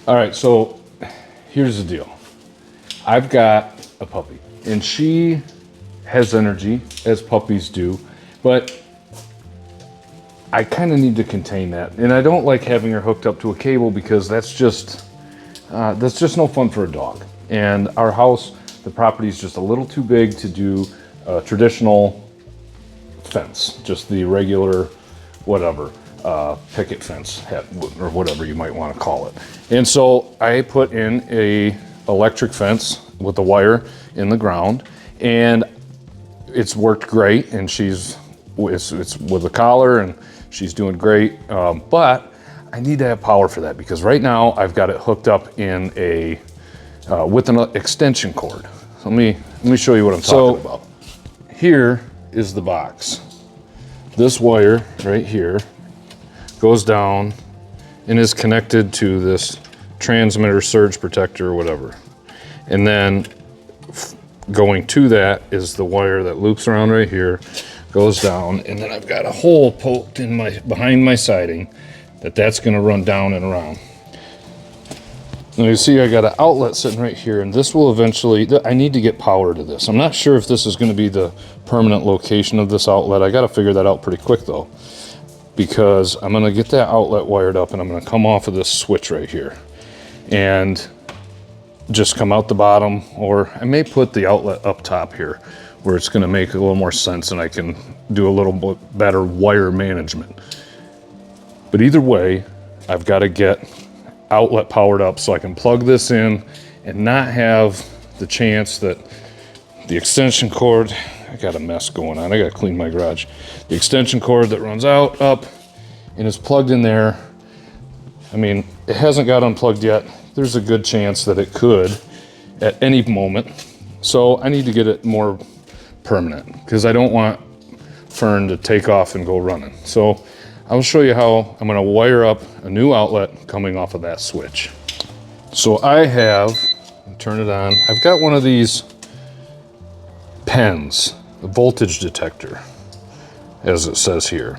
All right, so here's the deal. I've got a puppy, and she has energy, as puppies do, but I kind of need to contain that. And I don't like having her hooked up to a cable because that's just no fun for a dog. And our house, the property is just a little too big to do a traditional fence, just the regular, whatever, picket fence, or whatever you might want to call it. And so I put in a electric fence with the wire in the ground, and it's worked great. And it's with a collar, and she's doing great. But I need to have power for that because right now I've got it hooked up in with an extension cord. So let me show you what I'm talking about. Here is the box. This wire right here goes down and is connected to this transmitter surge protector or whatever. And then going to that is the wire that loops around right here, goes down, and then I've got a hole poked in behind my siding that's gonna run down and around. And you see I got an outlet sitting right here, and this will eventually, I need to get power to this. I'm not sure if this is gonna be the permanent location of this outlet. I gotta figure that out pretty quick though, because I'm gonna get that outlet wired up and I'm gonna come off of this switch right here and just come out the bottom, or I may put the outlet up top here where it's gonna make a little more sense and I can do a little bit better wire management. But either way, I've gotta get outlet powered up so I can plug this in and not have the chance that the extension cord, I got a mess going on, I gotta clean my garage. The extension cord that runs up, and is plugged in there. I mean, it hasn't got unplugged yet. There's a good chance that it could at any moment. So I need to get it more permanent because I don't want Fern to take off and go running. So I'll show you how I'm gonna wire up a new outlet coming off of that switch. So I have, turn it on, I've got one of these pens, a voltage detector, as it says here.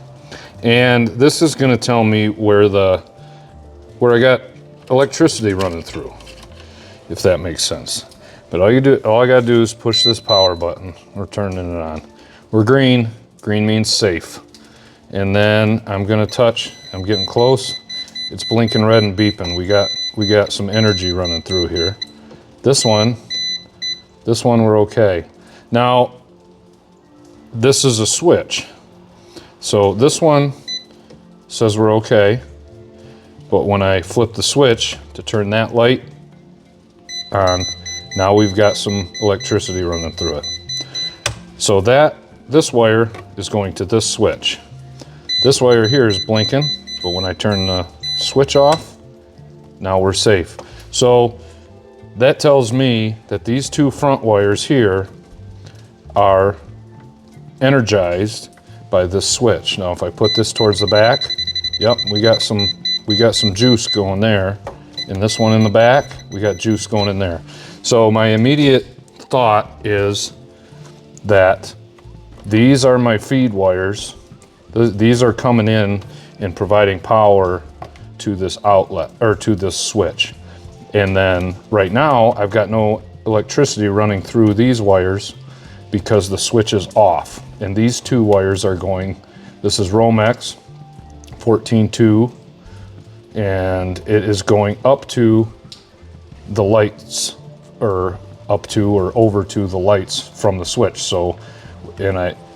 And this is gonna tell me where I got electricity running through, if that makes sense. But all I gotta do is push this power button. We're turning it on. We're green. Green means safe. And then I'm gonna touch, I'm getting close. It's blinking red and beeping. We got some energy running through here. This one we're okay. Now, this is a switch. So this one says we're okay. But when I flip the switch to turn that light on, now we've got some electricity running through it. So this wire is going to this switch. This wire here is blinking, but when I turn the switch off, now we're safe. So that tells me that these two front wires here are energized by this switch. Now if I put this towards the back, yep, we got some juice going there. And this one in the back, we got juice going in there. So my immediate thought is that these are my feed wires. These are coming in and providing power to this outlet, or to this switch. And then right now, I've got no electricity running through these wires because the switch is off. And these two wires are going, this is Romex 14.2, and it is going up to the lights, or up to or over to the lights from the switch. So,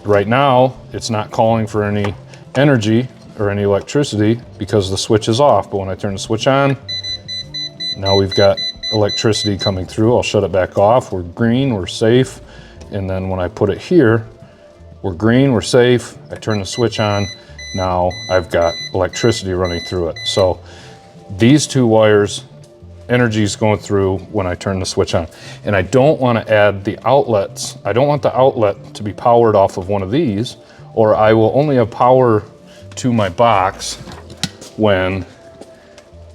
right now, it's not calling for any energy or any electricity because the switch is off. But when I turn the switch on, now we've got electricity coming through. I'll shut it back off. We're green, we're safe. And then when I put it here, we're green, we're safe. I turn the switch on. Now I've got electricity running through it. So these two wires, energy is going through when I turn the switch on. And I don't want to add the outlets. I don't want the outlet to be powered off of one of these, or I will only have power to my box when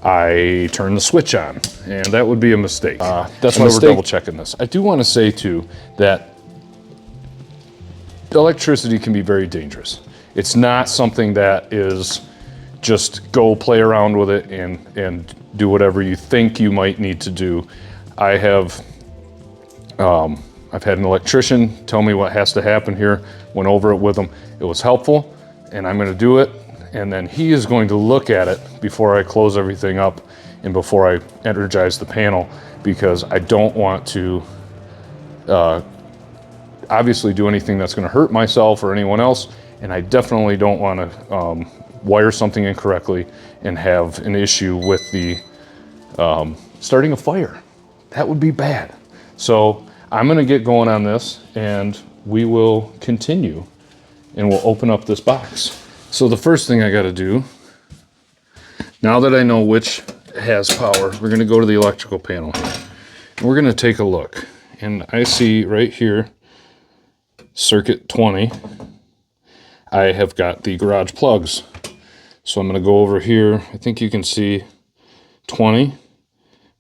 I turn the switch on. And that would be a mistake. That's why we're double checking this. I do want to say too that electricity can be very dangerous. It's not something that is just go play around with it and do whatever you think you might need to do. I've had an electrician tell me what has to happen here, went over it with him. It was helpful, and I'm gonna do it, and then he is going to look at it before I close everything up and before I energize the panel, because I don't want to obviously do anything that's gonna hurt myself or anyone else, and I definitely don't wanna wire something incorrectly and have an issue with the starting a fire. That would be bad. So I'm gonna get going on this, and we will continue, and we'll open up this box. So the first thing I gotta do, now that I know which has power, we're gonna go to the electrical panel. We're gonna take a look, and I see right here, circuit 20, I have got the garage plugs. So I'm gonna go over here, I think you can see 20.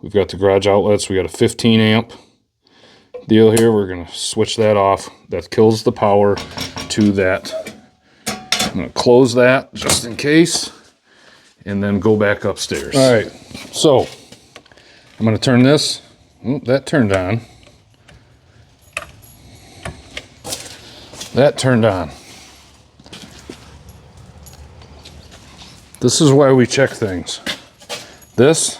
We've got the garage outlets, we got a 15 amp deal here. We're gonna switch that off. That kills the power to that. I'm gonna close that just in case, and then go back upstairs. All right, so I'm gonna turn this. Oh, that turned on. That turned on. This is why we check things. This,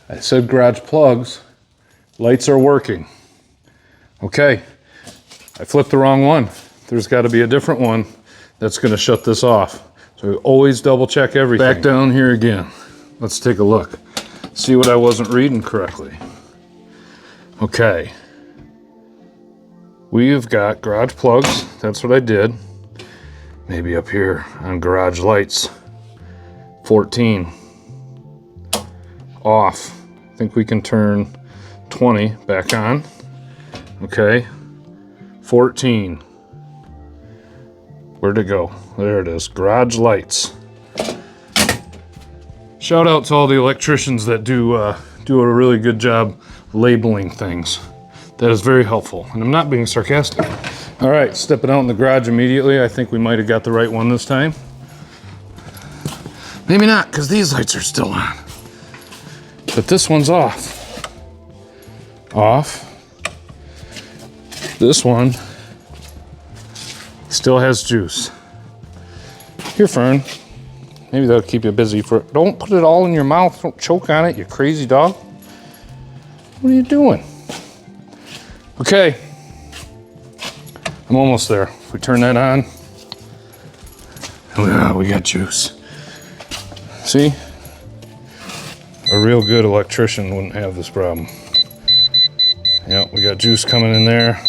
I said garage plugs, lights are working. Okay, I flipped the wrong one. There's got to be a different one that's going to shut this off. So always double check everything. Back down here again. Let's take a look. See what I wasn't reading correctly. Okay. We've got garage plugs. That's what I did. Maybe up here on garage lights. 14. Off. I think we can turn 20 back on. Okay. 14. Where'd it go? There it is. Garage lights. Shout out to all the electricians that do a really good job labeling things. That is very helpful, and I'm not being sarcastic. All right, stepping out in the garage immediately. I think we might have got the right one this time. Maybe not, because these lights are still on. But this one's off. Off. This one still has juice. Here, Fern. Maybe that'll keep you busy for. Don't put it all in your mouth. Don't choke on it, you crazy dog. What are you doing? Okay. I'm almost there. If we turn that on, oh, we got juice. See? A real good electrician wouldn't have this problem. Yep, we got juice coming in there.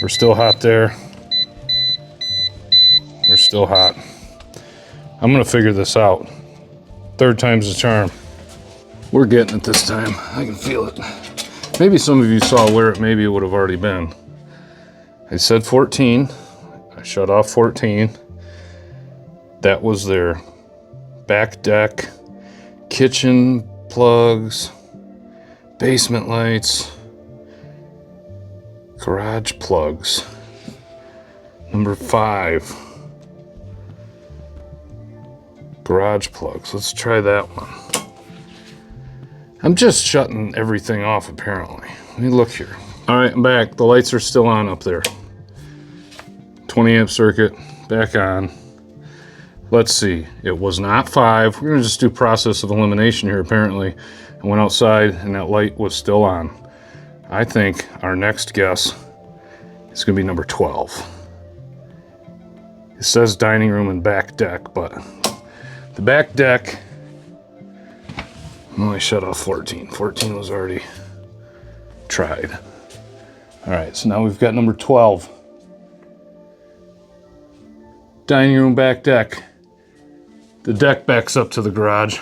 We're still hot there. We're still hot. I'm gonna figure this out. Third time's the charm. We're getting it this time. I can feel it. Maybe some of you saw where it maybe would have already been. I said 14. I shut off 14. That was their back deck, kitchen plugs, basement lights, garage plugs. Number 5. Garage plugs. Let's try that one. I'm just shutting everything off apparently. Let me look here. All right, I'm back. The lights are still on up there. 20 amp circuit, back on. Let's see, it was not 5. We're gonna just do process of elimination here apparently. I went outside and that light was still on. I think our next guess is gonna be number 12. It says dining room and back deck, but the back deck, I shut off 14. 14 was already tried. All right, so now we've got number 12. Dining room back deck. The deck backs up to the garage.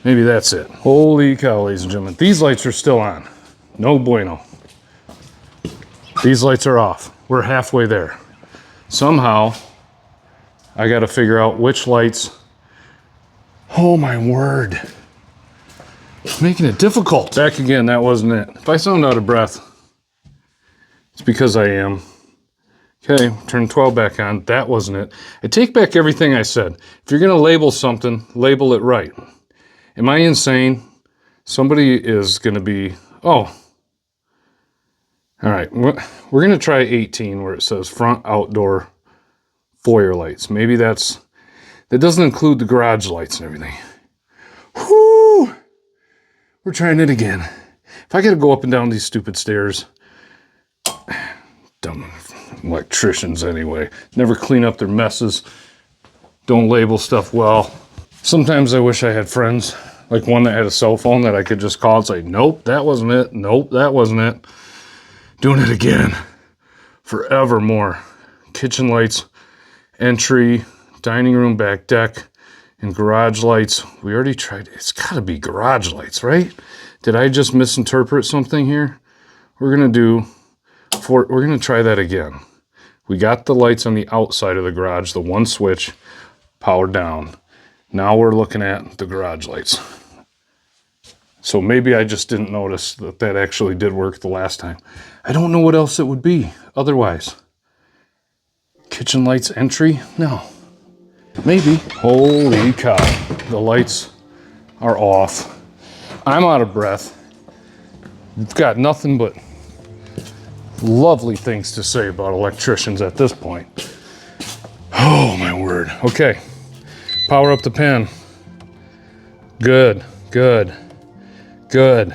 Maybe that's it. Holy cow, ladies and gentlemen. These lights are still on. No bueno. These lights are off. We're halfway there. Somehow, I gotta figure out which lights. Oh my word. It's making it difficult. Back again, that wasn't it. If I sound out of breath, it's because I am. Okay, turn 12 back on. That wasn't it. I take back everything I said. If you're gonna label something, label it right. Am I insane? Somebody is going to be, oh, all right. We're going to try 18 where it says front outdoor foyer lights. Maybe that doesn't include the garage lights and everything. Whoo! We're trying it again. If I got to go up and down these stupid stairs, dumb electricians anyway, never clean up their messes, don't label stuff well. Sometimes I wish I had friends, like one that had a cell phone that I could just call and say, nope, that wasn't it. Nope, that wasn't it. Doing it again. Forevermore. Kitchen lights, entry, dining room, back deck, and garage lights. We already tried. It's got to be garage lights, right? Did I just misinterpret something here? We're going to try that again. We got the lights on the outside of the garage, the one switch, powered down. Now we're looking at the garage lights. So maybe I just didn't notice that actually did work the last time. I don't know what else it would be otherwise. Kitchen lights entry? No. Maybe. Holy cow. The lights are off. I'm out of breath. I've got nothing but lovely things to say about electricians at this point. Oh my word. Okay. Power up the pen. Good, good, good,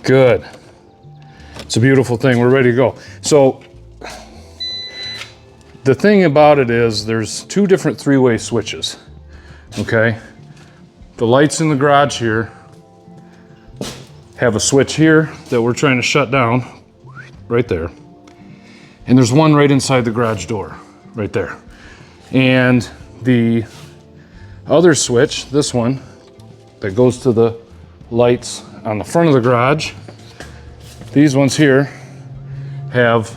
good. It's a beautiful thing. We're ready to go. So the thing about it is there's two different three-way switches, okay? The lights in the garage here have a switch here that we're trying to shut down, right there. And there's one right inside the garage door, right there. And the other switch, this one, that goes to the lights on the front of the garage, these ones here have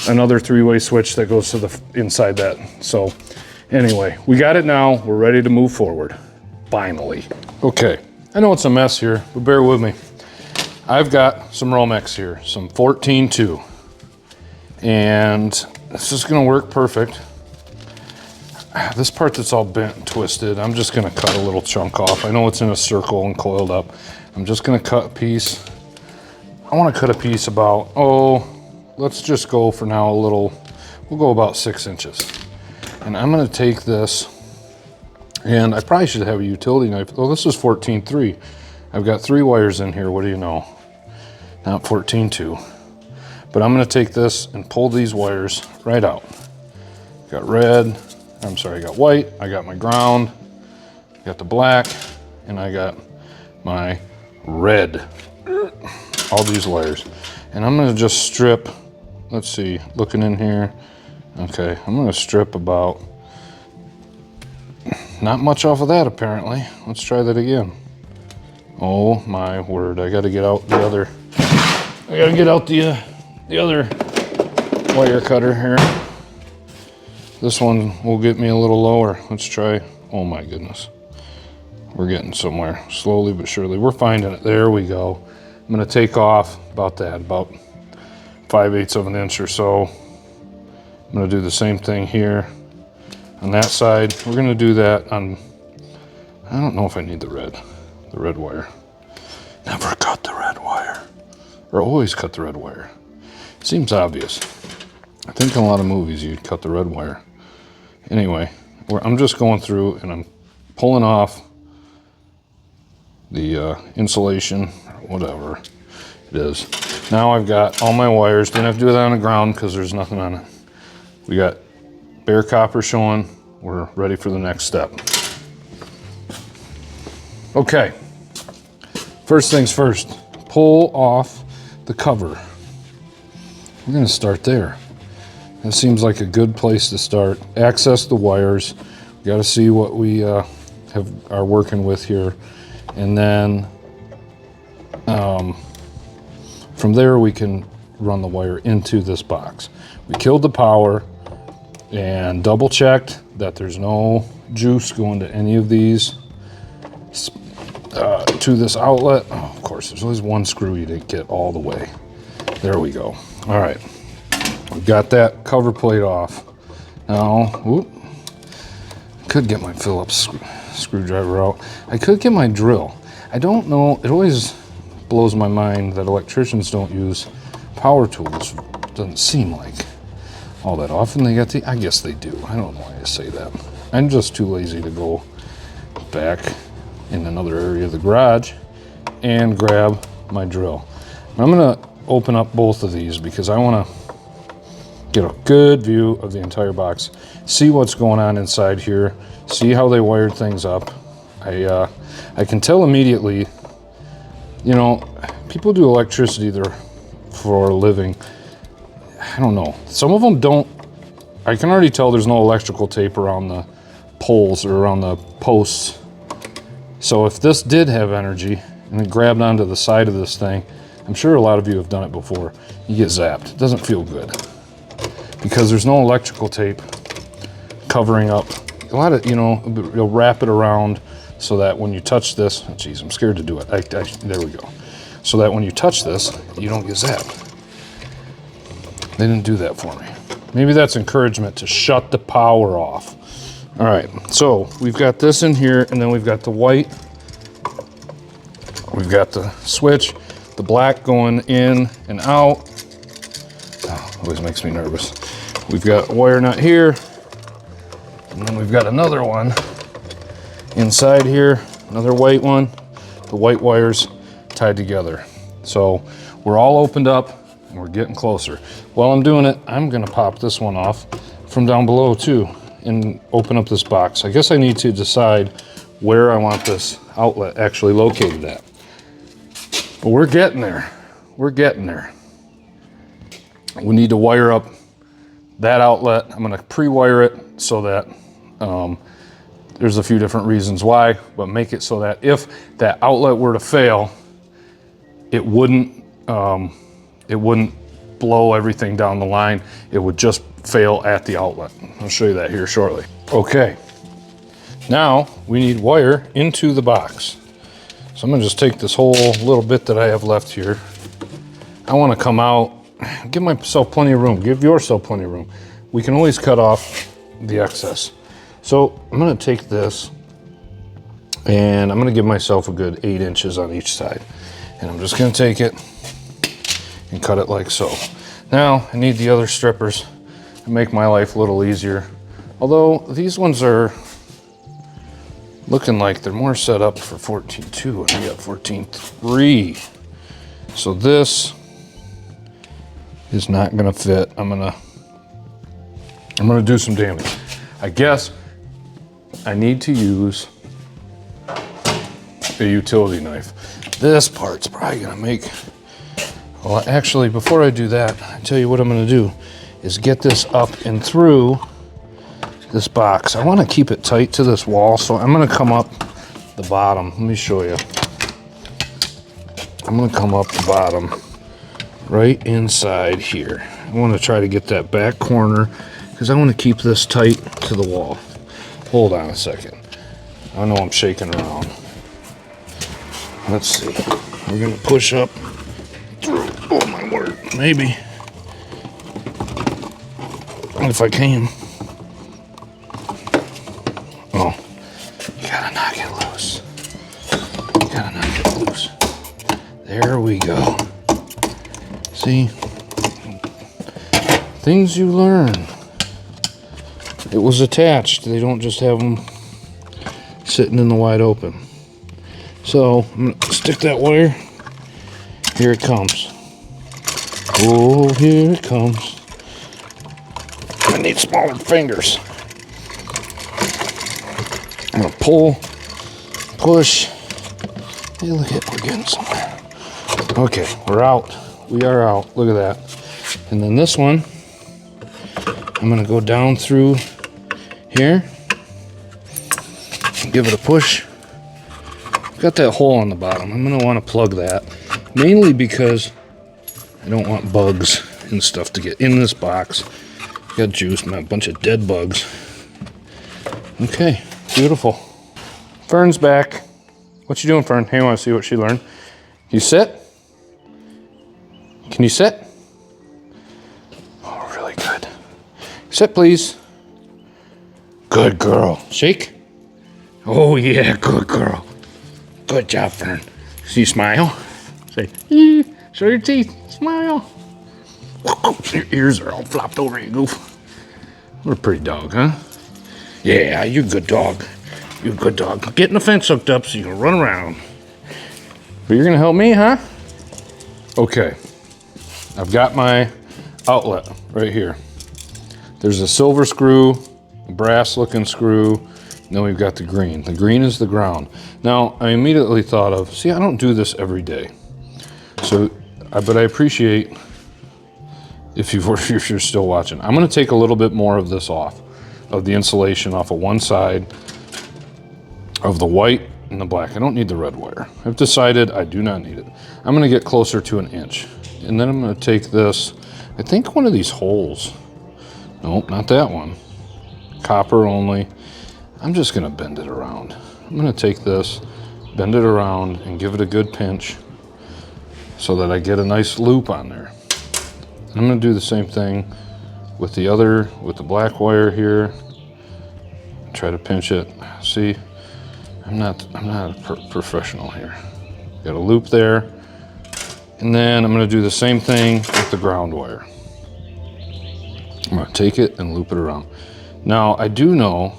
another three-way switch that goes to the inside that. So anyway, we got it now. We're ready to move forward. Finally. Okay, I know it's a mess here, but bear with me. I've got some Romex here, some 14-2. And this is gonna work perfect. This part that's all bent and twisted, I'm just gonna cut a little chunk off. I know it's in a circle and coiled up. I'm just gonna cut a piece. I wanna cut a piece about, let's just go for now we'll go about 6 inches. And I'm gonna take this, and I probably should have a utility knife. Oh, this is 14-3. I've got 3 wires in here, what do you know? Not 14-2. But I'm gonna take this and pull these wires right out. Got I got white, I got my ground, I got the black, and I got my red. All these wires. And I'm gonna just strip, let's see, looking in here. Okay, I'm gonna strip about, not much off of that apparently. Let's try that again. Oh my word, I gotta get out the other wire cutter here. This one will get me a little lower. Let's try, oh my goodness. We're getting somewhere, slowly but surely. We're finding it, there we go. I'm gonna take off about 5/8 of an inch or so. I'm gonna do the same thing here on that side. We're gonna do that on, I don't know if I need the red wire. Never cut the red wire, or always cut the red wire. Seems obvious. I think in a lot of movies you cut the red wire. Anyway, I'm just going through and I'm pulling off the insulation, whatever it is. Now I've got all my wires. Didn't have to do that on the ground because there's nothing on it. We got bare copper showing. We're ready for the next step. Okay, first things first, pull off the cover. We're gonna start there. That seems like a good place to start. Access the wires. We got to see what we are working with here. And then from there we can run the wire into this box. We killed the power and double checked that there's no juice going to any of these to this outlet. Oh, of course, there's always one screw you didn't get all the way. There we go. All right. We've got that cover plate off. Now, could get my Phillips screwdriver out. I could get my drill. I don't know, it always blows my mind that electricians don't use power tools. Doesn't seem like all that often they get to, I guess they do. I don't know why I say that. I'm just too lazy to go back in another area of the garage and grab my drill. I'm gonna open up both of these because I wanna get a good view of the entire box, see what's going on inside here, see how they wired things up. I can tell immediately, you know, people do electricity there for a living. I don't know. Some of them don't. I can already tell there's no electrical tape around the poles or around the posts. So if this did have energy and it grabbed onto the side of this thing, I'm sure a lot of you have done it before, you get zapped. It doesn't feel good because there's no electrical tape covering up. A lot of, you know, you'll wrap it around so that when you touch this, oh geez, I'm scared to do it. There we go. So that when you touch this, you don't get zapped. They didn't do that for me. Maybe that's encouragement to shut the power off. All right, so we've got this in here, and then we've got the white. We've got the switch, the black going in and out. Oh, always makes me nervous. We've got a wire nut here, and then we've got another one inside here, another white one. The white wires tied together. So we're all opened up. We're getting closer. While I'm doing it, I'm gonna pop this one off from down below too and open up this box. I guess I need to decide where I want this outlet actually located at. But we're getting there. We're getting there. We need to wire up that outlet. I'm gonna pre-wire it so that there's a few different reasons why, but make it so that if that outlet were to fail, it wouldn't blow everything down the line. It would just fail at the outlet. I'll show you that here shortly. Okay, now we need wire into the box. So I'm gonna just take this whole little bit that I have left here. I wanna come out, give myself plenty of room, give yourself plenty of room. We can always cut off the excess. So I'm gonna take this and I'm gonna give myself a good 8 inches on each side. And I'm just gonna take it and cut it like so. Now I need the other strippers to make my life a little easier. Although these ones are looking like they're more set up for 14.2 and we got 14.3. So this is not gonna fit. I'm gonna do some damage. I guess I need to use a utility knife. This part's probably gonna make, well, actually, before I do that, I tell you what I'm gonna do is get this up and through this box. I wanna keep it tight to this wall, so I'm gonna come up the bottom. Let me show you. I'm gonna come up the bottom right inside here. I wanna try to get that back corner because I wanna keep this tight to the wall. Hold on a second. I know I'm shaking around. Let's see. We're gonna push up through. Oh my word. Maybe. If I can. Oh. You gotta knock it loose. You gotta knock it loose. There we go. See? Things you learn. It was attached. They don't just have them sitting in the wide open. So I'm gonna stick that wire. Here it comes. Oh, here it comes. I need smaller fingers. I'm gonna pull, push. Hey, look at, we're getting somewhere. Okay, we're out. We are out. Look at that. And then this one, I'm gonna go down through here. Give it a push. Got that hole on the bottom. I'm gonna want to plug that, mainly because I don't want bugs and stuff to get in this box. Got juice, a bunch of dead bugs. Okay, beautiful. Fern's back. What you doing, Fern? Hey, I want to see what she learned. You sit? Can you sit? Oh, really good. Sit, please. Good girl. Shake. Oh yeah, good girl. Good job, Fern. See, smile. Say, show your teeth. Smile. Your ears are all flopped over, you goof. What a pretty dog, huh? Yeah, you good dog. You good dog. Getting the fence hooked up so you can run around. But you're gonna help me, huh? Okay. I've got my outlet right here. There's a silver screw, a brass looking screw, and then we've got the green. The green is the ground. Now, I immediately thought of, see, I don't do this every day. So, but I appreciate if you're still watching. I'm gonna take a little bit more of this off, of the insulation off of one side of the white and the black. I don't need the red wire. I've decided I do not need it. I'm gonna get closer to 1 inch. And then I'm gonna take this, I think one of these holes. Nope, not that one. Copper only. I'm just gonna bend it around. I'm gonna take this, bend it around, and give it a good pinch so that I get a nice loop on there. And I'm gonna do the same thing with the black wire here. Try to pinch it. See, I'm not a professional here. Got a loop there. And then I'm gonna do the same thing with the ground wire. I'm gonna take it and loop it around. Now, I do know,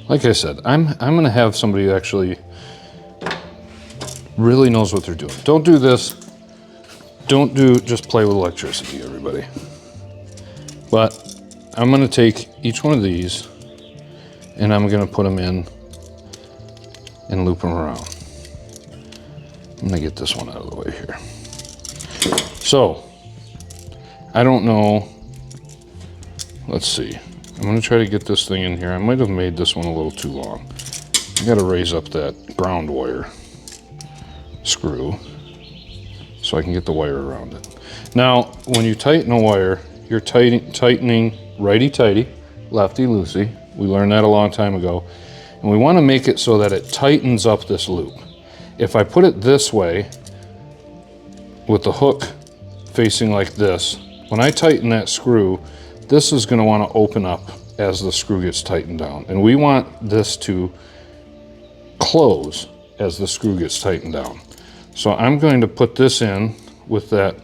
like I said, I'm gonna have somebody who actually really knows what they're doing. Don't do this. Don't just play with electricity, everybody. But I'm gonna take each one of these and I'm gonna put them in and loop them around. I'm gonna get this one out of the way here. So, I don't know, let's see. I'm gonna try to get this thing in here. I might have made this one a little too long. I gotta raise up that ground wire screw so I can get the wire around it. Now, when you tighten a wire, you're tightening righty-tighty, lefty-loosey. We learned that a long time ago. And we wanna make it so that it tightens up this loop. If I put it this way, with the hook facing like this, when I tighten that screw, this is gonna wanna open up as the screw gets tightened down. And we want this to close as the screw gets tightened down. So I'm going to put this in with that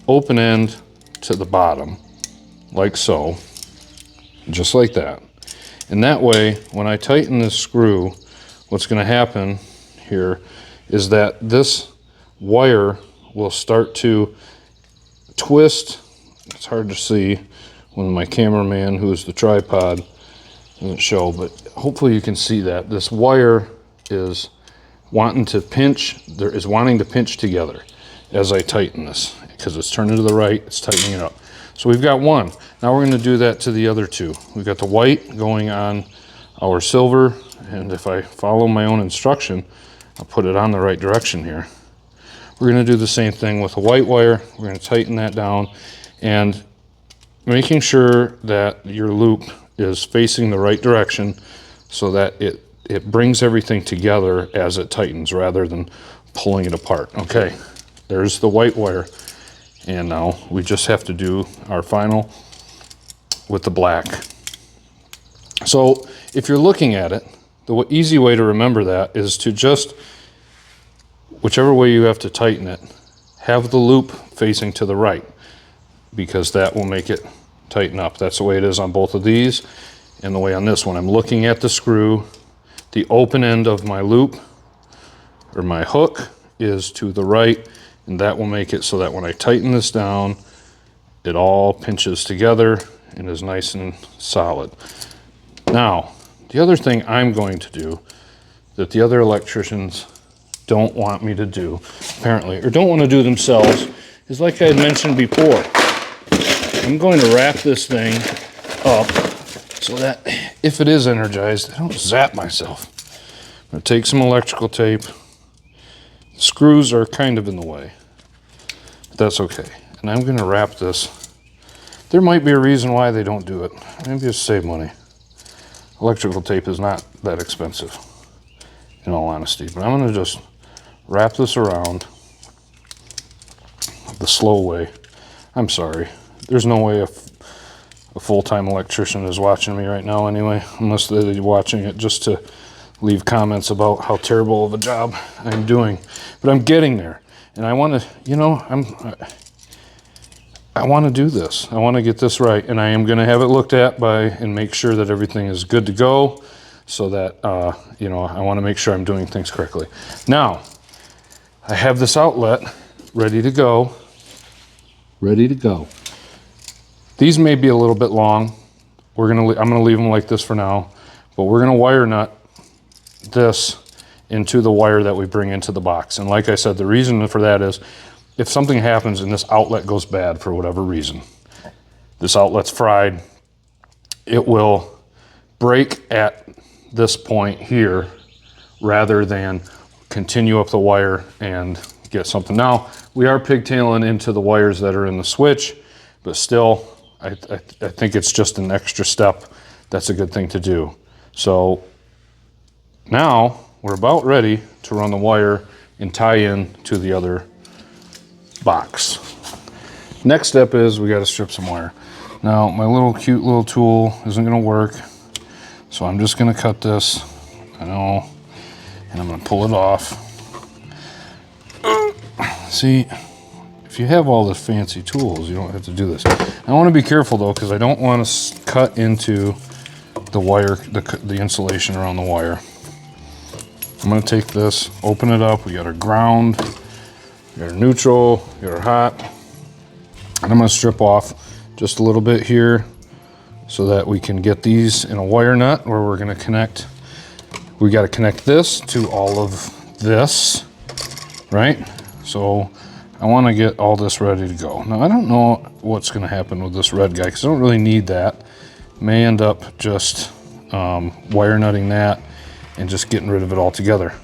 open end to the bottom, like so, just like that. And that way, when I tighten this screw, what's gonna happen here is that this wire will start to twist. It's hard to see when my cameraman, who is the tripod, doesn't show, but hopefully you can see that. This wire is wanting to pinch together as I tighten this, because it's turning to the right, it's tightening it up. So we've got one. Now we're gonna do that to the other two. We've got the white going on our silver, and if I follow my own instruction, I'll put it on the right direction here. We're gonna do the same thing with the white wire. We're gonna tighten that down and making sure that your loop is facing the right direction so that it brings everything together as it tightens rather than pulling it apart. Okay, there's the white wire. And now we just have to do our final with the black. So if you're looking at it, the easy way to remember that is to just, whichever way you have to tighten it, have the loop facing to the right, because that will make it tighten up. That's the way it is on both of these and the way on this one. I'm looking at the screw. The open end of my loop or my hook is to the right, and that will make it so that when I tighten this down, it all pinches together and is nice and solid. Now, the other thing I'm going to do that the other electricians don't want me to do, apparently, or don't want to do themselves, is like I had mentioned before. I'm going to wrap this thing up so that if it is energized, I don't zap myself. I'm going to take some electrical tape. Screws are kind of in the way, but that's okay. And I'm going to wrap this. There might be a reason why they don't do it. Maybe just save money. Electrical tape is not that expensive, in all honesty. But I'm going to just wrap this around the slow way. I'm sorry. There's no way a full-time electrician is watching me right now anyway, unless they're watching it just to leave comments about how terrible of a job I'm doing, but I'm getting there. And I want to, you know, I want to do this. I want to get this right, and I am going to have it looked at and make sure that everything is good to go, so that you know, I want to make sure I'm doing things correctly. Now, I have this outlet ready to go. Ready to go. These may be a little bit long. I'm gonna leave them like this for now, but we're gonna wire nut this into the wire that we bring into the box. And like I said, the reason for that is if something happens and this outlet goes bad for whatever reason, this outlet's fried, it will break at this point here rather than continue up the wire and get something. Now, we are pigtailing into the wires that are in the switch, but still, I think it's just an extra step. That's a good thing to do. So now we're about ready to run the wire and tie in to the other box. Next step is we got to strip some wire. Now, my little cute little tool isn't going to work, so I'm just going to cut this. I know, and I'm going to pull it off. See, if you have all the fancy tools, you don't have to do this. I want to be careful though, because I don't want to cut into the wire, the insulation around the wire. I'm going to take this, open it up. We got our ground, we got our neutral, we got our hot. And I'm going to strip off just a little bit here so that we can get these in a wire nut where we're going to connect. We got to connect this to all of this, right? So I want to get all this ready to go. Now, I don't know what's going to happen with this red guy because I don't really need that. May end up just wire nutting that and just getting rid of it altogether.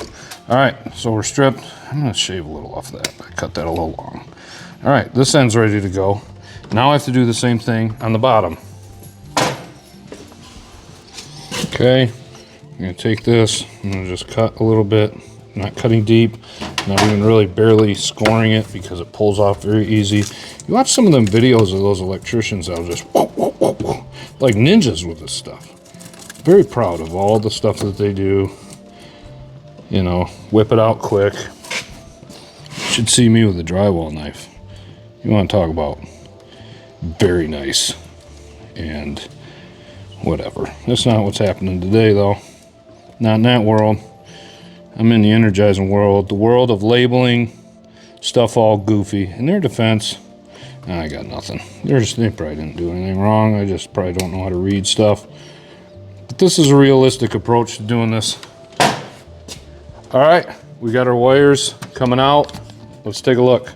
All right, so we're stripped. I'm going to shave a little off that. I cut that a little long. All right, this end's ready to go. Now I have to do the same thing on the bottom. Okay, I'm going to take this. I'm going to just cut a little bit. Not cutting deep, not even really barely scoring it because it pulls off very easy. You watch some of them videos of those electricians that'll just whoa, whoa, whoa, whoa, like ninjas with this stuff. Very proud of all the stuff that they do. You know, whip it out quick. You should see me with a drywall knife. You want to talk about very nice and whatever. That's not what's happening today though. Not in that world. I'm in the energizing world, the world of labeling stuff all goofy. In their defense, I got nothing. They probably didn't do anything wrong. I just probably don't know how to read stuff. But this is a realistic approach to doing this. All right, we got our wires coming out. Let's take a look.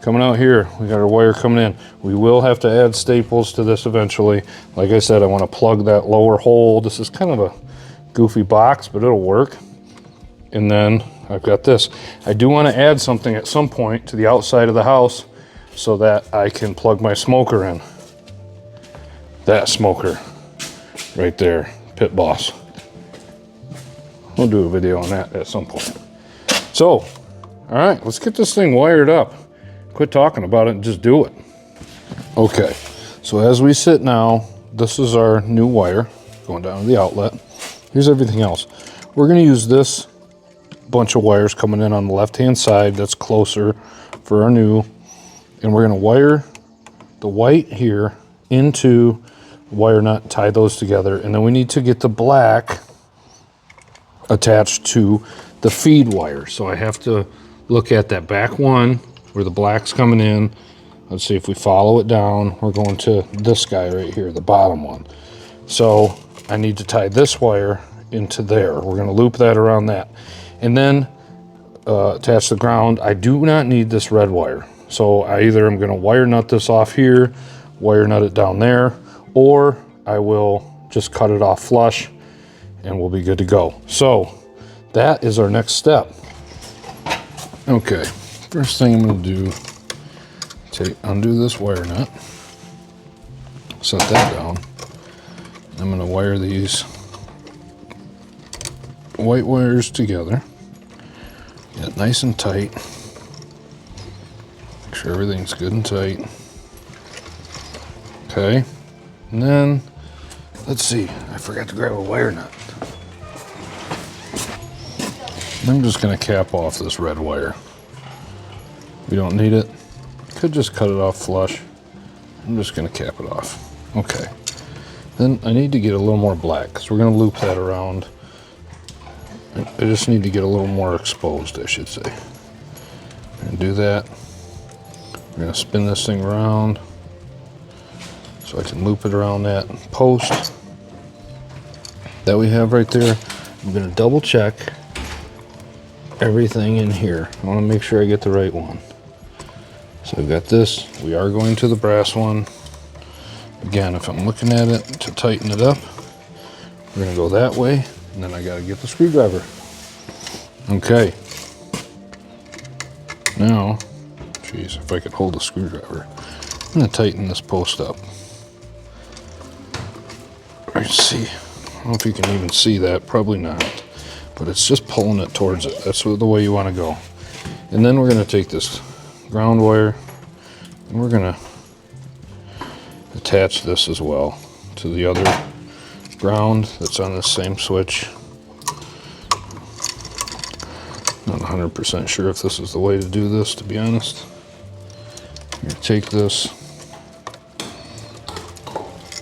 Coming out here, we got our wire coming in. We will have to add staples to this eventually. Like I said, I want to plug that lower hole. This is kind of a goofy box, but it'll work. And then I've got this. I do want to add something at some point to the outside of the house so that I can plug my smoker in. That smoker right there, Pit Boss. We'll do a video on that at some point. So, all right, let's get this thing wired up. Quit talking about it and just do it. Okay, so as we sit now, this is our new wire going down to the outlet. Here's everything else. We're going to use this bunch of wires coming in on the left-hand side that's closer for our new, and we're going to wire the white here into wire nut, tie those together, and then we need to get the black attached to the feed wire. So I have to look at that back one where the black's coming in. Let's see if we follow it down. We're going to this guy right here, the bottom one. So I need to tie this wire into there. We're going to loop that around that. And then attach the ground. I do not need this red wire. So I either am going to wire nut this off here, wire nut it down there, or I will just cut it off flush and we'll be good to go. So that is our next step. Okay, first thing I'm going to do, undo this wire nut, set that down. I'm going to wire these white wires together. Get it nice and tight. Make sure everything's good and tight. Okay, and then let's see, I forgot to grab a wire nut. I'm just going to cap off this red wire. We don't need it. Could just cut it off flush. I'm just going to cap it off. Okay. Then I need to get a little more black because we're going to loop that around. I just need to get a little more exposed, I should say. I'm going to do that. We're going to spin this thing around so I can loop it around that post that we have right there. I'm going to double check everything in here. I want to make sure I get the right one. So I've got this. We are going to the brass one. Again, if I'm looking at it to tighten it up, we're going to go that way, and then I got to get the screwdriver. Okay. Now, geez, if I could hold the screwdriver, I'm going to tighten this post up. Let's see. I don't know if you can even see that. Probably not. But it's just pulling it towards it. That's the way you want to go. And then we're going to take this ground wire and we're going to attach this as well to the other ground that's on the same switch. Not 100% sure if this is the way to do this, to be honest. I'm going to take this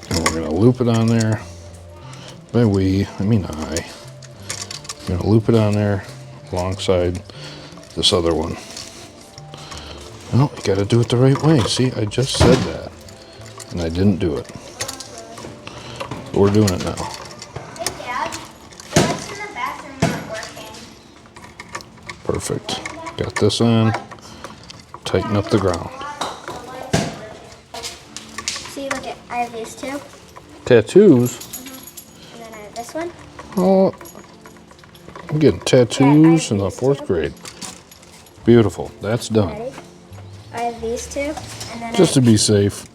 and we're going to loop it on there. By we, I mean I. I'm going to loop it on there alongside this other one. Well, you got to do it the right way. See, I just said that, and I didn't do it. But we're doing it now. Hey, Dad. The lights in the bathroom aren't working. Perfect. Got this on. Tighten up the ground. See, look at, I have these two. Tattoos? And then I have this one. Oh, I'm getting tattoos in the 4th grade. Beautiful. That's done. Ready? I have these two. And then Just to be safe,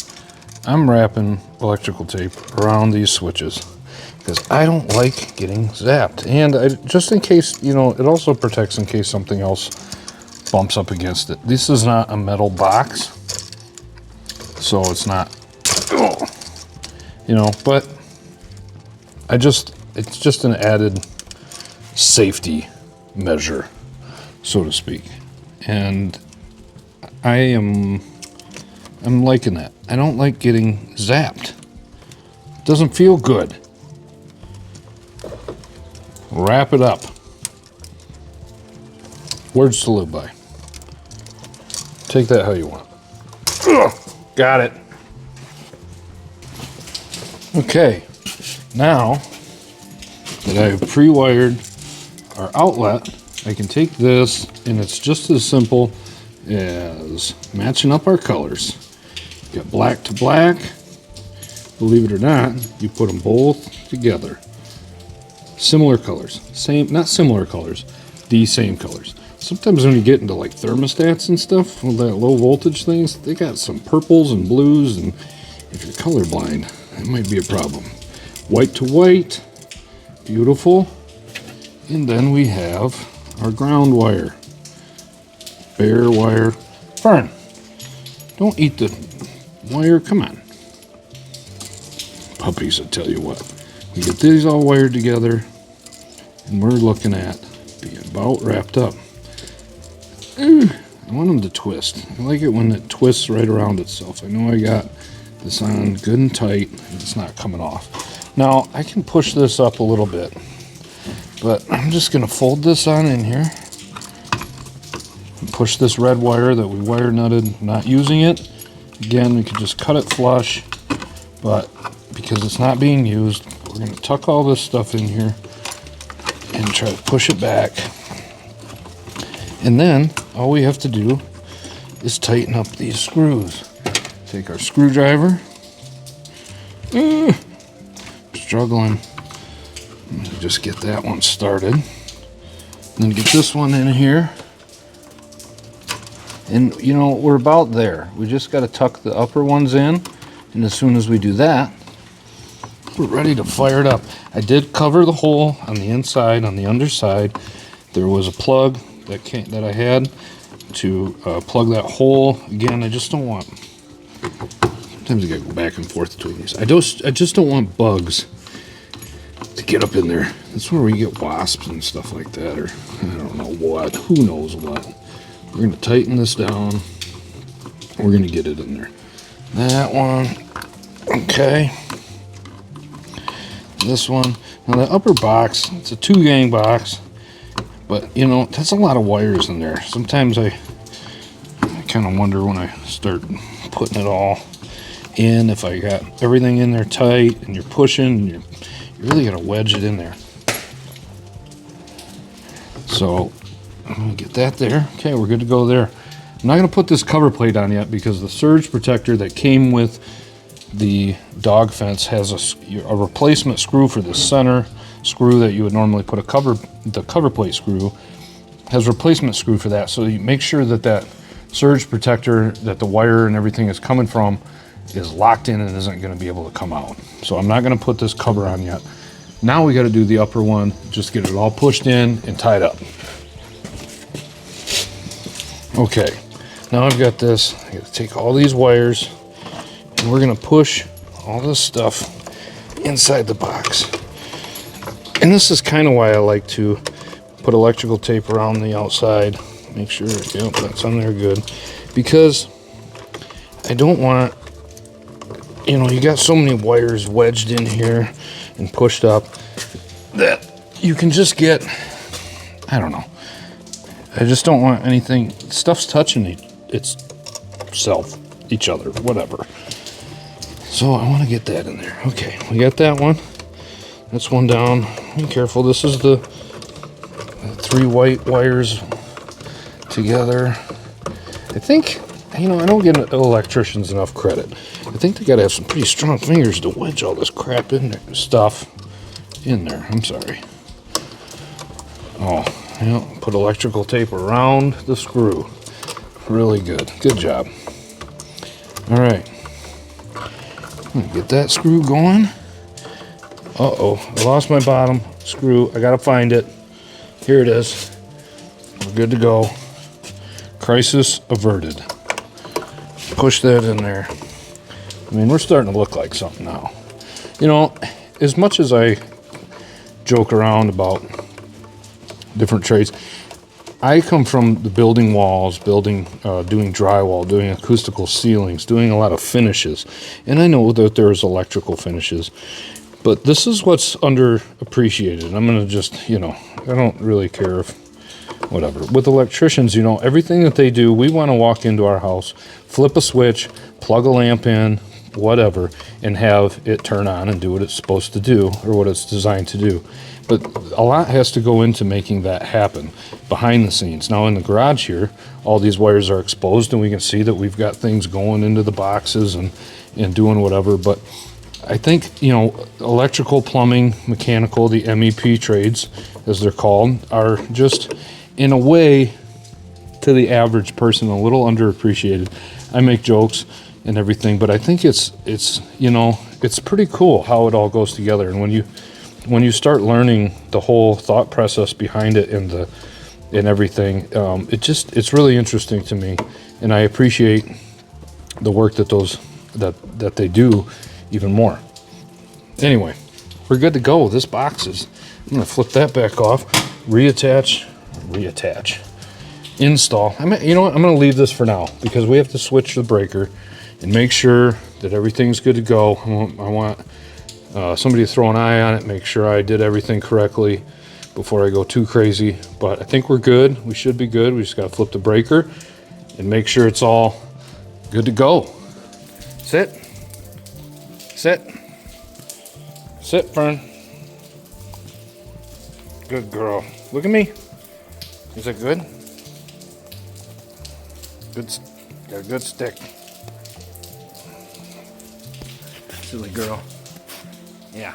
I'm wrapping electrical tape around these switches because I don't like getting zapped. And just in case, you know, it also protects in case something else bumps up against it. This is not a metal box, so it's not, you know, but it's just an added safety measure, so to speak. And I'm liking that. I don't like getting zapped. It doesn't feel good. Wrap it up. Words to live by. Take that how you want. Ugh, got it. Okay, now that I've pre-wired our outlet, I can take this, and it's just as simple as matching up our colors. You got black to black. Believe it or not, you put them both together. Similar colors. Not similar colors, the same colors. Sometimes when you get into like thermostats and stuff, with that low voltage things, they got some purples and blues, and if you're colorblind, that might be a problem. White to white, beautiful. And then we have our ground wire. Bare wire. Fern, don't eat the wire, come on. Puppies, I tell you what. We get these all wired together, and we're looking at being about wrapped up. I want them to twist. I like it when it twists right around itself. I know I got this on good and tight, and it's not coming off. Now, I can push this up a little bit, but I'm just going to fold this on in here and push this red wire that we wire nutted, not using it. Again, we could just cut it flush, but because it's not being used, we're going to tuck all this stuff in here and try to push it back. And then all we have to do is tighten up these screws. Take our screwdriver. Struggling. Just get that one started. Then get this one in here. And you know, we're about there. We just got to tuck the upper ones in. And as soon as we do that, we're ready to fire it up. I did cover the hole on the inside, on the underside. There was a plug that I had to plug that hole. Again, I just don't want, sometimes I gotta go back and forth between these. I just don't want bugs to get up in there. That's where we get wasps and stuff like that, or I don't know what. Who knows what. We're going to tighten this down. We're going to get it in there. That one. Okay. This one. Now the upper box, it's a 2-gang box, but you know, that's a lot of wires in there. Sometimes I kind of wonder when I start putting it all in, if I got everything in there tight and you're pushing, and you really got to wedge it in there. So I'm going to get that there. Okay, we're good to go there. I'm not going to put this cover plate on yet because the surge protector that came with the dog fence has a replacement screw for the center screw that you would normally put the cover plate screw has replacement screw for that. So you make sure that that surge protector, that the wire and everything is coming from, is locked in and isn't going to be able to come out. So I'm not going to put this cover on yet. Now we got to do the upper one, just get it all pushed in and tied up. Okay, now I've got this. I got to take all these wires and we're going to push all this stuff inside the box. And this is kind of why I like to put electrical tape around the outside. Make sure, yep, that's on there good. Because I don't want, you know, you got so many wires wedged in here and pushed up that you can just get, I don't know. I just don't want anything, stuff's touching itself, each other, whatever. So I want to get that in there. Okay, we got that one. That's one down. Be careful, this is the 3 white wires together. I think, you know, I don't give electricians enough credit. I think they gotta have some pretty strong fingers to wedge all this crap in there, stuff in there. I'm sorry. Oh, yeah, put electrical tape around the screw. Really good. Good job. All right. I'm gonna get that screw going. Uh-oh, I lost my bottom screw. I gotta find it. Here it is. We're good to go. Crisis averted. Push that in there. I mean, we're starting to look like something now. You know, as much as I joke around about different trades, I come from the building walls, doing drywall, doing acoustical ceilings, doing a lot of finishes. And I know that there's electrical finishes, but this is what's underappreciated. I'm going to just, you know, I don't really care if, whatever. With electricians, you know, everything that they do, we want to walk into our house, flip a switch, plug a lamp in, whatever, and have it turn on and do what it's supposed to do, or what it's designed to do. But a lot has to go into making that happen behind the scenes. Now in the garage here, all these wires are exposed and we can see that we've got things going into the boxes and doing whatever. But I think, you know, electrical, plumbing, mechanical, the MEP trades, as they're called, are just, in a way, to the average person, a little underappreciated. I make jokes and everything, but I think it's you know, it's pretty cool how it all goes together. And when you start learning the whole thought process behind it and everything, it's really interesting to me, and I appreciate the work that they do even more. Anyway, we're good to go. This box is, I'm gonna flip that back off, reattach, install. You know what? I'm gonna leave this for now because we have to switch the breaker and make sure that everything's good to go. I want somebody to throw an eye on it, make sure I did everything correctly before I go too crazy. But I think we're good. We should be good. We just got to flip the breaker and make sure it's all good to go. Sit. Fern. Good girl. Look at me. Is that good? Good. Got a good stick. Silly girl. Yeah.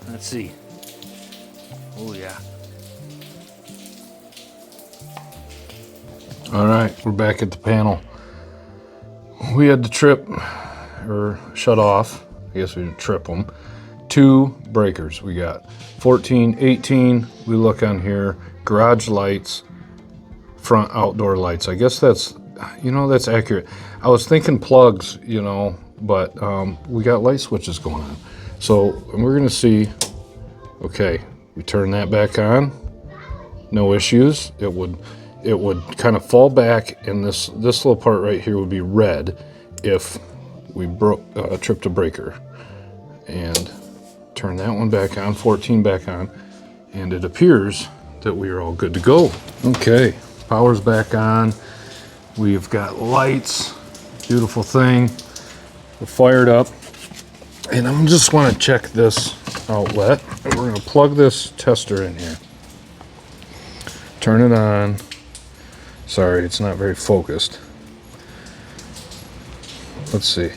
Let's see. Oh, yeah. All right, we're back at the panel. We had to trip or shut off. I guess we didn't trip them. 2 breakers we got. 14, 18. We look on here. Garage lights, front outdoor lights. I guess that's, you know, that's accurate. I was thinking plugs, you know, but we got light switches going on. So we're gonna see Okay, we turn that back on. No issues. It would kind of fall back, and this little part right here would be red if we tripped a breaker. And turn that one back on, 14 back on, and it appears that we are all good to go. Okay, power's back on. We've got lights, beautiful thing. We're fired up. And I just want to check this outlet. And we're going to plug this tester in here. Turn it on. Sorry, it's not very focused. Let's see.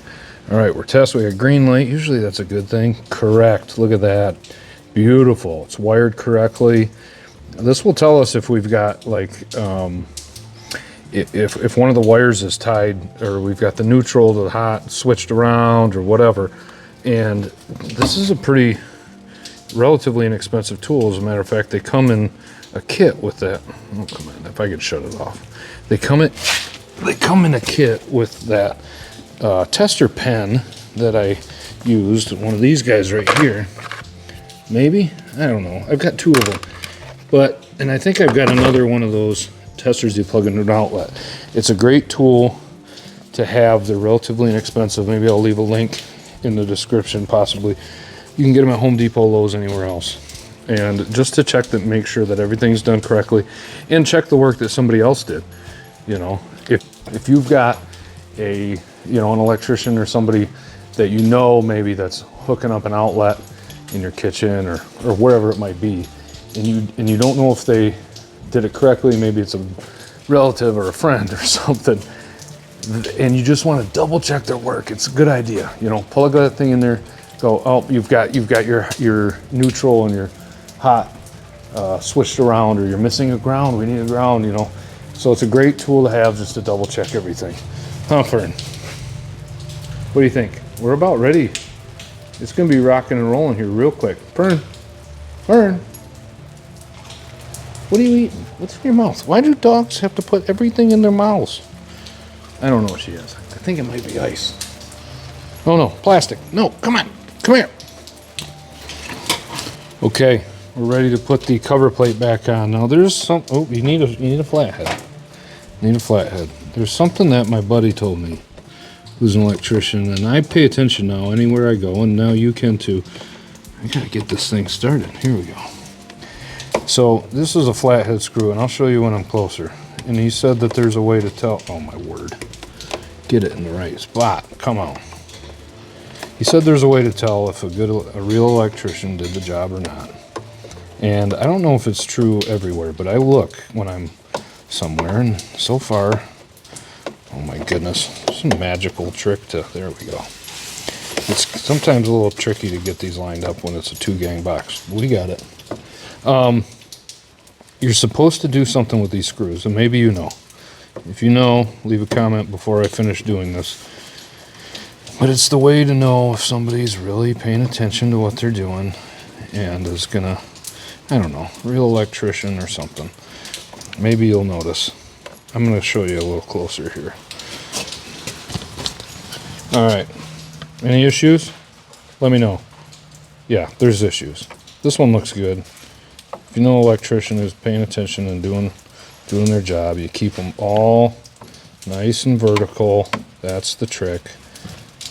All right, we're testing. We got green light. Usually that's a good thing. Correct. Look at that. Beautiful. It's wired correctly. This will tell us if we've got like if one of the wires is tied, or we've got the neutral to the hot switched around or whatever. And this is a pretty relatively inexpensive tool. As a matter of fact, they come in a kit with that. Oh, come on, if I could shut it off. They come in a kit with that tester pen that I used. One of these guys right here. Maybe? I don't know. I've got two of them. And I think I've got another one of those testers you plug into an outlet. It's a great tool to have. They're relatively inexpensive. Maybe I'll leave a link in the description, possibly. You can get them at Home Depot, Lowe's, anywhere else. And just to check that, make sure that everything's done correctly, and check the work that somebody else did. You know, if you've got an electrician or somebody that you know maybe that's hooking up an outlet in your kitchen or wherever it might be, and you don't know if they did it correctly, maybe it's a relative or a friend or something, and you just want to double check their work, it's a good idea. Plug that thing in there, go, oh, you've got your neutral and your hot switched around, or you're missing a ground, we need a ground, So it's a great tool to have just to double check everything. Huh, Fern? What do you think? We're about ready. It's gonna be rocking and rolling here real quick. Fern, what are you eating? What's in your mouth? Why do dogs have to put everything in their mouths? I don't know what she is. I think it might be ice. Oh no, plastic. No, come on, come here. Okay, we're ready to put the cover plate back on. Now there's you need a flathead. Need a flathead. There's something that my buddy told me, who's an electrician, and I pay attention now anywhere I go, and now you can too. I gotta get this thing started. Here we go. So this is a flathead screw, and I'll show you when I'm closer. And he said that there's a way to tell. Oh my word. Get it in the right spot. Come on. He said there's a way to tell if a real electrician did the job or not. And I don't know if it's true everywhere, but I look when I'm somewhere, and so far, oh my goodness, some magical trick to, there we go. It's sometimes a little tricky to get these lined up when it's a 2-gang box. We got it. You're supposed to do something with these screws, and maybe you know. If you know, leave a comment before I finish doing this. But it's the way to know if somebody's really paying attention to what they're doing and is gonna, I don't know, real electrician or something. Maybe you'll notice. I'm gonna show you a little closer here. All right, any issues? Let me know. Yeah, there's issues. This one looks good. If you know an electrician who's paying attention and doing their job, you keep them all nice and vertical. That's the trick.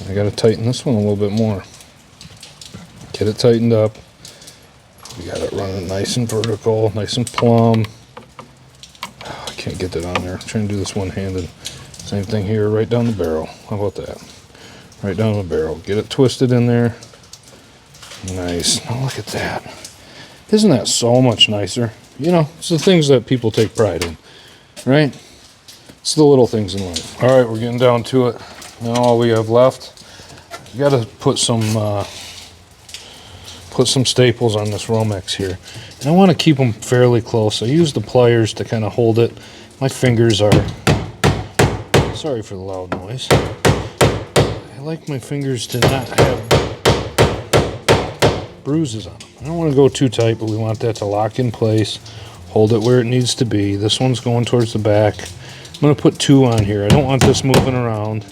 I gotta tighten this one a little bit more. Get it tightened up. We got it running nice and vertical, nice and plumb. Oh, I can't get that on there. I'm trying to do this one-handed. Same thing here, right down the barrel. How about that? Right down the barrel. Get it twisted in there. Nice. Now look at that. Isn't that so much nicer? It's the things that people take pride in, right? It's the little things in life. All right, we're getting down to it. Now all we have left, we got to put some staples on this Romex here. And I want to keep them fairly close. I use the pliers to kind of hold it. My fingers are, sorry for the loud noise. I like my fingers to not have bruises on them. I don't want to go too tight, but we want that to lock in place. Hold it where it needs to be. This one's going towards the back. I'm going to put 2 on here. I don't want this moving around.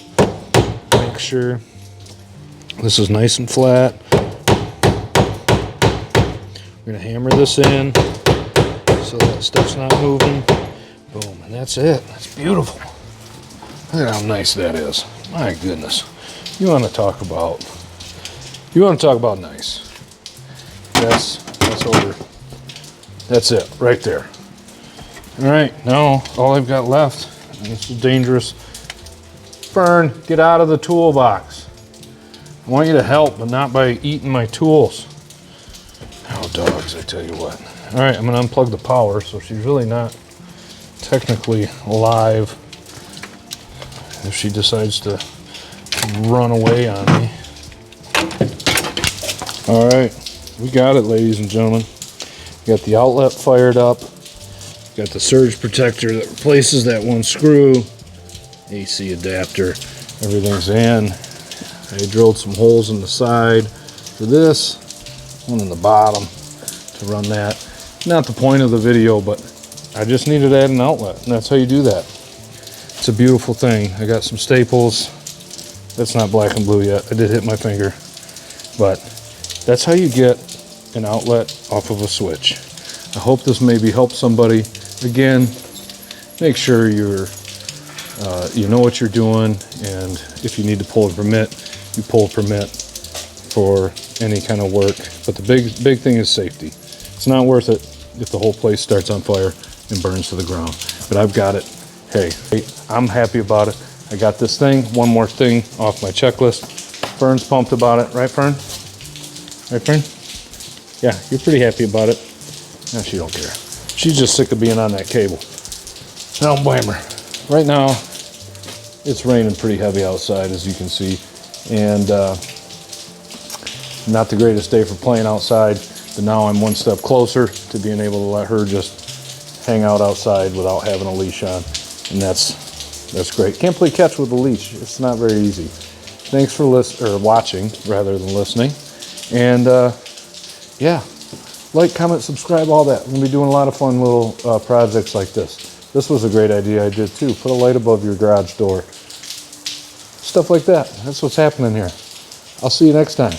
Make sure this is nice and flat. We're gonna hammer this in so that stuff's not moving. Boom, and that's it. That's beautiful. Look at how nice that is. My goodness. You want to talk about nice. That's over. That's it, right there. All right, now all I've got left, and this is dangerous. Fern, get out of the toolbox. I want you to help, but not by eating my tools. Oh, dogs, I tell you what. All right, I'm gonna unplug the power, so she's really not technically alive if she decides to run away on me. All right, we got it, ladies and gentlemen. Got the outlet fired up. Got the surge protector that replaces that one screw. AC adapter, everything's in. I drilled some holes in the side for this, one in the bottom to run that. Not the point of the video, but I just needed to add an outlet, and that's how you do that. It's a beautiful thing. I got some staples. That's not black and blue yet. I did hit my finger, but that's how you get an outlet off of a switch. I hope this maybe helps somebody. Again, make sure you know what you're doing, and if you need to pull a permit, you pull a permit for any kind of work. But the big thing is safety. It's not worth it if the whole place starts on fire and burns to the ground. But I've got it. Hey, I'm happy about it. I got this thing, one more thing off my checklist. Fern's pumped about it, right, Fern? Right, Fern? Yeah, you're pretty happy about it. No, she don't care. She's just sick of being on that cable. I don't blame her. Right now, it's raining pretty heavy outside, as you can see, and not the greatest day for playing outside, but now I'm one step closer to being able to let her just hang out outside without having a leash on, and that's great. Can't play catch with a leash. It's not very easy. Thanks for watching rather than listening, and yeah, like, comment, subscribe, all that. We're gonna be doing a lot of fun little projects like this. This was a great idea I did too. Put a light above your garage door. Stuff like that. That's what's happening here. I'll see you next time.